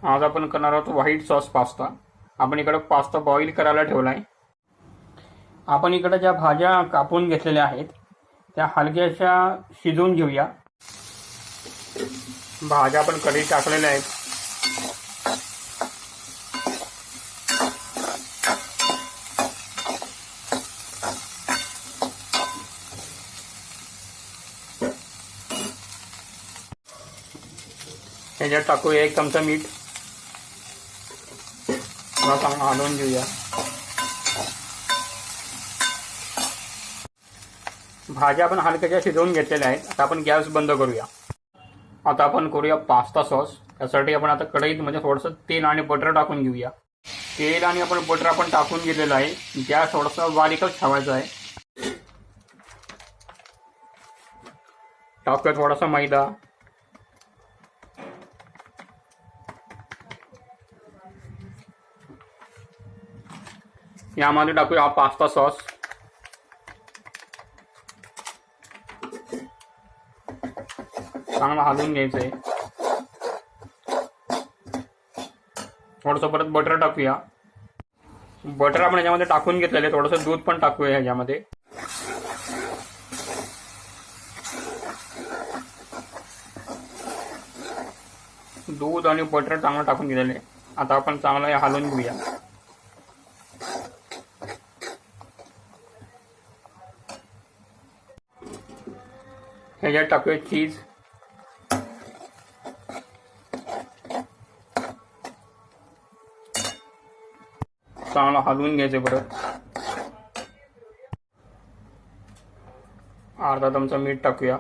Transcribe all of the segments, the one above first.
आज आपण करणार आहोत व्हाईट सॉस पास्ता। आपण इकडे पास्ता बॉईल करायला ठेवला आहे। आपण इकडे ज्या भाज्या कापून घेतलेल्या आहेत त्या हलक्याशा शिजवून घेऊया। भाज्या आपण कढईत टाकलेल्या आहेत। ह्याच्यात टाकूया 1 चमचा मीठ। चांगला हलवून घेऊया। भाज्या आपण हलक्याशा शिजवून घेतलेल्या आहेत। आता आपण गॅस बंद करूया। आता आपण करूया पास्ता सॉस। त्यासाठी आपण आता कढईत थोडंसं तेल आणि बटर टाकून घेऊया। तेल आणि बटर आपण टाकून घेतलेलं आहे। गॅस थोडासा बारीकच ठेवायचा आहे। टाकूया थोडासा मैदा। यामध्ये टाकूया हा पास्ता सॉस। चांगला हलवून घ्यायचं आहे। थोडंसं परत बटर टाकूया। बटर आपण याच्यामध्ये टाकून घेतलेलं आहे। थोडंसं दूध पण टाकूया ह्याच्यामध्ये। दूध आणि बटर चांगलं टाकून घेतलेलं आहे। आता आपण चांगलं हलवून घेऊया। ह्याच्यात टाकूया चीज। चांगला हलवून घ्यायचं परत। अर्धा चमचा मीठ टाकूया।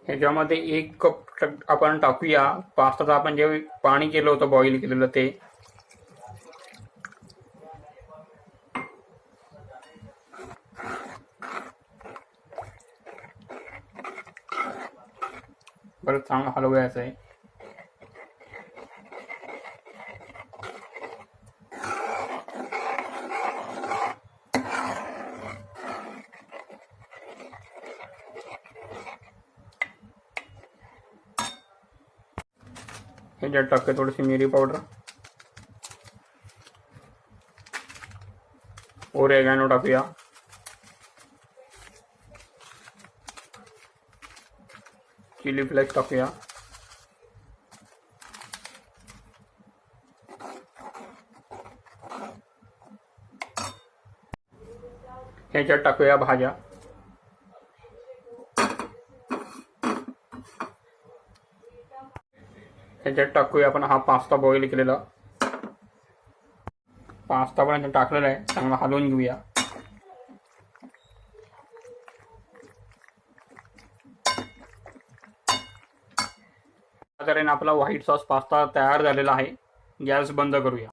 ह्याच्यामध्ये 1 कप आपण टाकूया पास्ताचं आपण जे पाणी केलं होतं बॉईल केलेलं ते। परत चांगलं हलवायचं आहे। ह्याच्यात टाकूया थोडीशी मिरी पावडर। ओरेगानो टाकूया। चिली फ्लेक्स टाकूया। ह्याच्यात टाकूया भाज्या। ह्याच्यात टाकूया आपण हा पास्ता बॉईल केलेला। पास्ता पण ह्याच्यात टाकलेला आहे। चांगला हलवून घेऊया। आपला व्हाईट सॉस पास्ता तयार झालेला आहे। गॅस बंद करूया।